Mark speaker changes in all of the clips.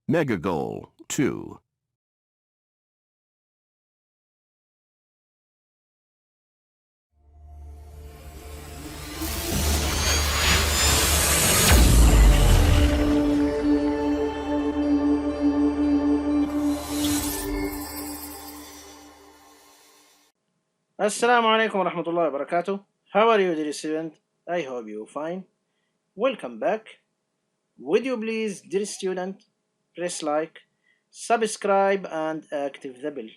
Speaker 1: Mega goal 2.
Speaker 2: Assalamu alaikum wa rahmatullahi wa barakatuh. How are you, dear student? I hope you're fine. Welcome back. Would you please, dear student, press like, subscribe and active the bell.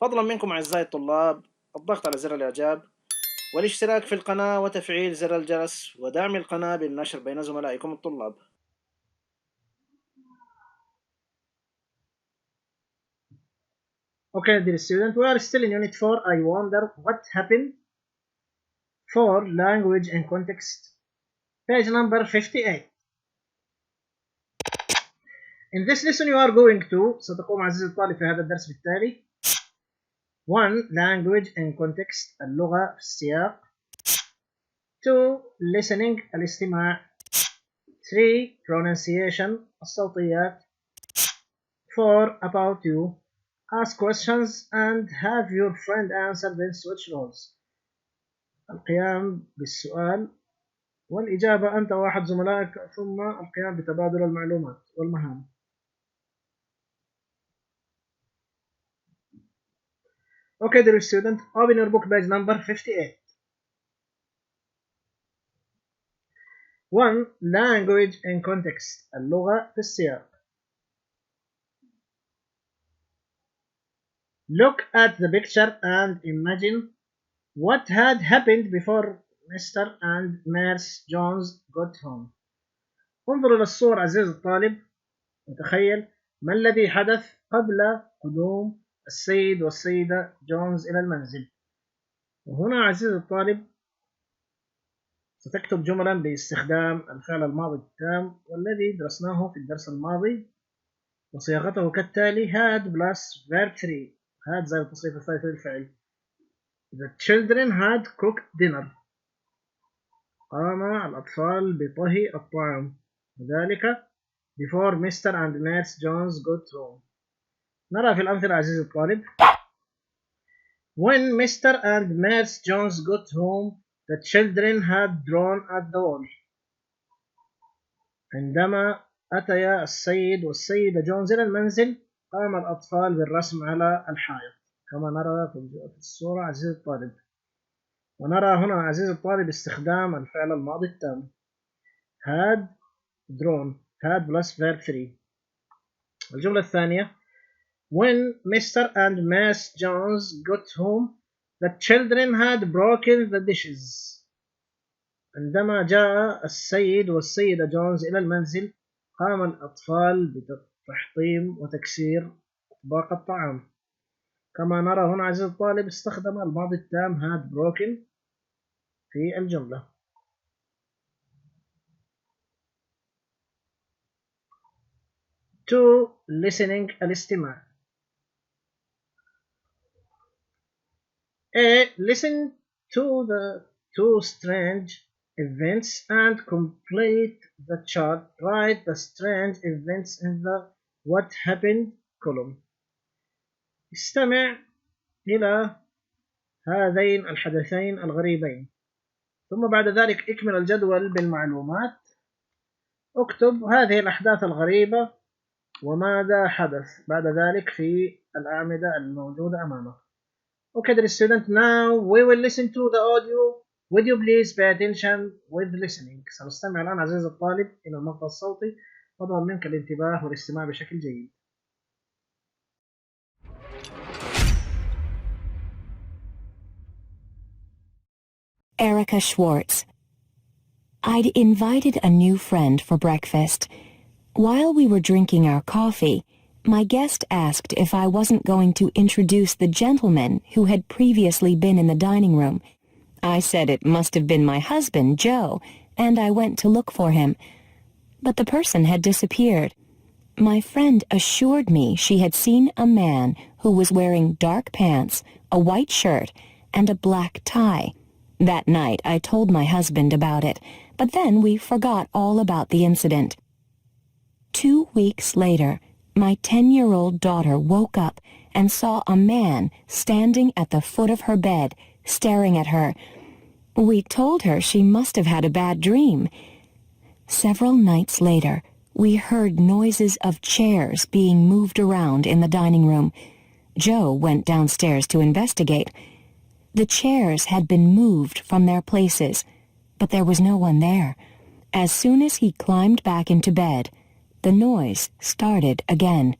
Speaker 2: فضلا منكم أعزائي الطلاب الضغط على زر الإعجاب والاشتراك في القناة وتفعيل زر الجرس ودعم القناة بالنشر بين زملائكم الطلاب. Okay, dear student, we are still in Unit 4. I wonder what happened for language and context. Page number 58. In this lesson you are going to ستقوم عزيزي الطالب في هذا الدرس بالتالي 1. Language and context اللغة في السياق 2. Listening الاستماع 3. Pronunciation الصوتيات 4. About you Ask questions and have your friend answer then switch roles. القيام بالسؤال والإجابة أنت وأحد زملائك ثم القيام بتبادل المعلومات والمهام. Okay, dear student, open your book page number 58. 1. Language and context اللغة في السياق. Look at the picture and imagine what had happened before Mr. and Nurse Jones got home. انظر إلى الصور عزيزي الطالب وتخيل ما الذي حدث قبل قدوم السيد والسيدة جونز إلى المنزل. وهنا عزيزي الطالب ستكتب جملا باستخدام الفعل الماضي التام والذي درسناه في الدرس الماضي وصياغته كالتالي had plus verb 3 had زي التصريف الثالث للفعل. The children had cooked dinner. قام الأطفال بطهي الطعام. وذلك before Mr. and Nurse Jones got home. نرى في الأمثلة عزيزي الطالب. When Mr. and Nurse Jones got home, the children had drawn at the wall. عندما أتيا السيد والسيدة جونز إلى المنزل قام الأطفال بالرسم على الحائط كما نرى في الصورة عزيزي الطالب. ونرى هنا عزيزي الطالب استخدام الفعل الماضي التام had drawn had plus verb 3. الجملة الثانية When Mr. and Miss Jones got home, the children had broken the dishes. عندما جاء السيد والسيدة جونز إلى المنزل قام الأطفال بتحطيم وتكسير أطباق الطعام. كما نرى هنا عزيزي الطالب استخدم الماضي التام had broken في الجملة. To listening الاستماع. A. Listen to the two strange events and complete the chart. Write the strange events in the what happened column. استمع إلى هذين الحدثين الغريبين ثم بعد ذلك اكمل الجدول بالمعلومات. اكتب هذه الأحداث الغريبة وماذا حدث بعد ذلك في الأعمدة الموجودة أمامك. Okay, dear student, now we will listen to the audio. Would you please pay attention with listening? سنستمع الآن عزيزي الطالب إلى المقطع الصوتي. طلب منك الانتباه والاستماع بشكل جيد.
Speaker 3: Erica Schwartz. I'd invited a new friend for breakfast. While we were drinking our coffee, my guest asked if I wasn't going to introduce the gentleman who had previously been in the dining room. I said it must have been my husband, Joe, and I went to look for him. But the person had disappeared. My friend assured me she had seen a man who was wearing dark pants, a white shirt, and a black tie. That night I told my husband about it, but then we forgot all about the incident. 2 weeks later, my 10-year-old daughter woke up and saw a man standing at the foot of her bed, staring at her. We told her she must have had a bad dream. Several nights later, we heard noises of chairs being moved around in the dining room. Joe went downstairs to investigate. The chairs had been moved from their places, but there was no one there. As soon as he climbed back into bed, the noise started again.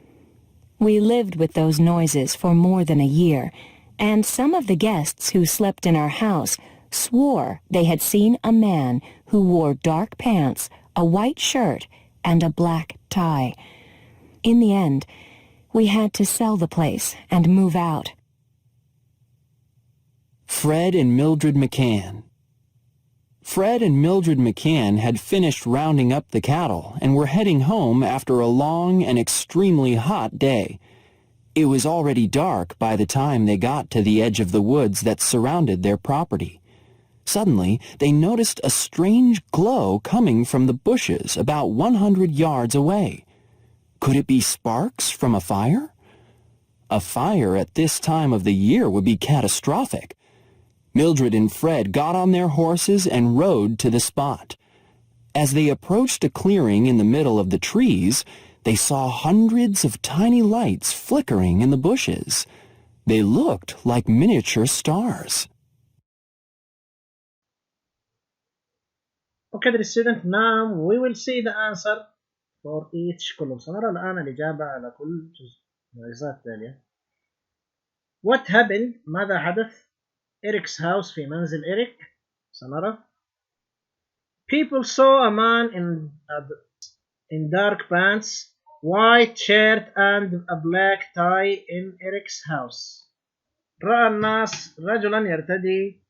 Speaker 3: We lived with those noises for more than a year, and some of the guests who slept in our house swore they had seen a man who wore dark pants, a white shirt, and a black tie. In the end, we had to sell the place and move out.
Speaker 4: Fred and Mildred McCann. Fred and Mildred McCann had finished rounding up the cattle and were heading home after a long and extremely hot day. It was already dark by the time they got to the edge of the woods that surrounded their property. Suddenly, they noticed a strange glow coming from the bushes about 100 yards away. Could it be sparks from a fire? A fire at this time of the year would be catastrophic. Mildred and Fred got on their horses and rode to the spot. As they approached a clearing in the middle of the trees, they saw hundreds of tiny lights flickering in the bushes. They looked like miniature stars.
Speaker 2: Okay, dear student, now we will see the answer for each column. سنرى الآن الإجابة على كل جزء من الأجزاء التالية. What happened? ماذا حدث؟ Eric's house في منزل إريك. سنرى. People saw a man in dark pants, white shirt and a black tie in Eric's house. رأى الناس رجلا يرتدي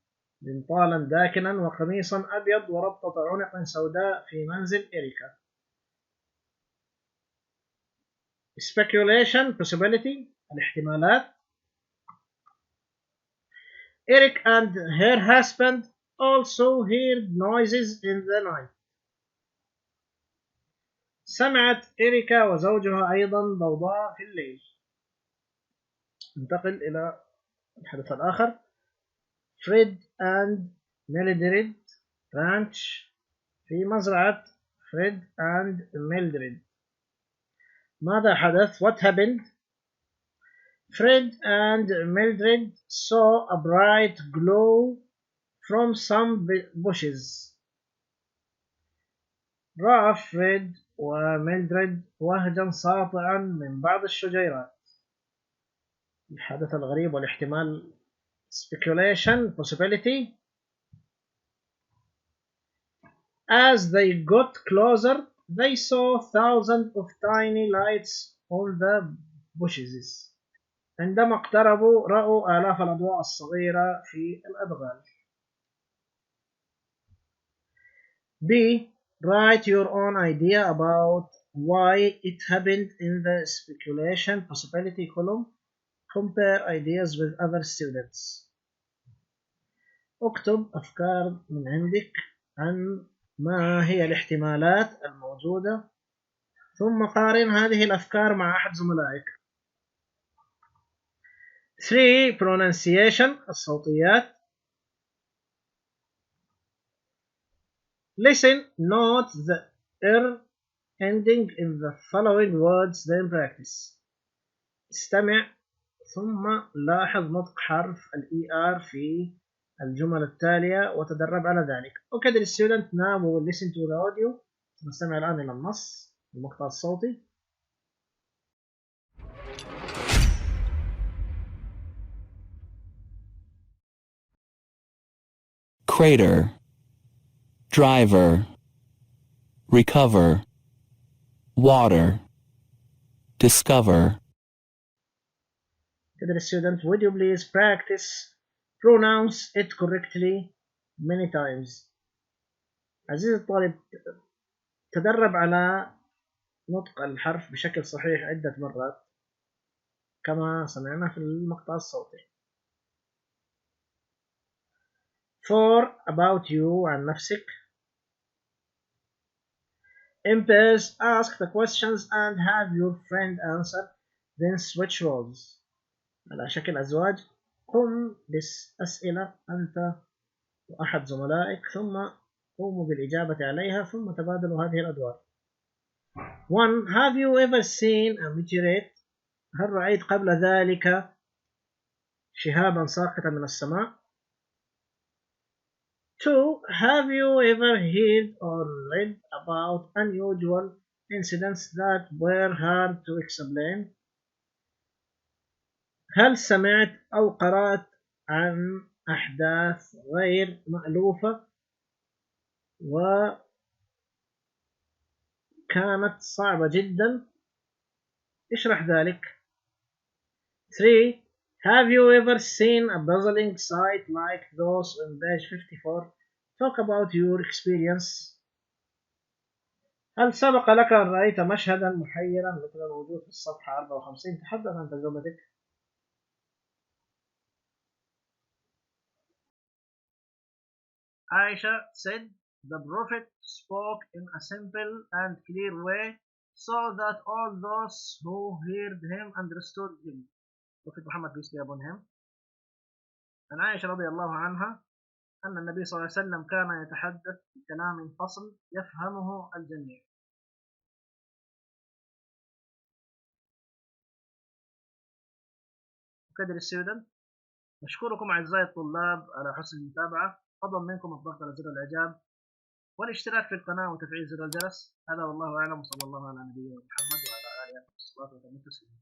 Speaker 2: بنطالا داكنا وقميصا أبيض وربطة عنق سوداء في منزل إريكا. Speculation, possibility, الاحتمالات. Eric and her husband also heard noises in the night. سمعت إريكا وزوجها أيضا ضوضاء في الليل. ننتقل إلى الحدث الآخر. Fred and Mildred ranch في مزرعة Fred and Mildred. ماذا حدث؟ What happened? Fred and Mildred saw a bright glow from some bushes. رأى فريد وميلدريد وهجا ساطعا من بعض الشجيرات. الحدث الغريب والاحتمال. Speculation, possibility. As they got closer, they saw thousands of tiny lights on the bushes. عندما اقتربوا رأوا آلاف الأضواء الصغيرة في الأدغال. B. Write your own idea about why it happened in the speculation possibility column. Compare ideas with other students. اكتب أفكار من عندك عن ما هي الاحتمالات الموجودة ثم قارن هذه الأفكار مع أحد زملائك. 3. Pronunciation, الصوتيات. Listen, note the ending in the following words, then practice. استمع ثم لاحظ نطق حرف ER في الجمل التالية وتدرب على ذلك. Okay, dear student, now we will listen to the audio. نستمع الآن إلى النص المقطع الصوتي.
Speaker 4: Crater, driver, recover, water, discover.
Speaker 2: Dear student, would you please practice pronounce it correctly many times. عزيزي الطالب، تدرب على نطق الحرف بشكل صحيح عدة مرات كما سمعنا في المقطع الصوتي. For about you عن نفسك. In pairs, ask the questions and have your friend answer, then switch roles. على شكل أزواج، قم بالأسئلة أنت وأحد زملائك ثم قوموا بالإجابة عليها ثم تبادلوا هذه الأدوار. 1. Have you ever seen a meteorite؟ هل رأيت قبل ذلك شهابا ساقطا من السماء؟ 2. Have you ever heard or read about unusual incidents that were hard to explain؟ هل سمعت أو قرأت عن أحداث غير مألوفة وكانت صعبة جدا؟ اشرح ذلك. 3. Have you ever seen a puzzling sight like those on page 54? Talk about your experience. هل سبق لك أن رأيت مشهدا محيرا مثل الموجود في الصفحة 54؟ تحدث عن تجربتك. Aisha said, the Prophet spoke in a simple and clear way so that all those who heard him understood him. Prophet Muhammad, peace be upon him. عن عائشة رضي الله عنها أن النبي صلى الله عليه وسلم كان يتحدث بكلام فصل يفهمه الجميع. وكدر السيودن، نشكركم أعزائي الطلاب على حسن المتابعة. فضلا منكم الضغط على زر الإعجاب والاشتراك في القناة وتفعيل زر الجرس. هذا والله أعلم، وصلى الله على نبينا محمد وعلى آله وصحبه وسلم.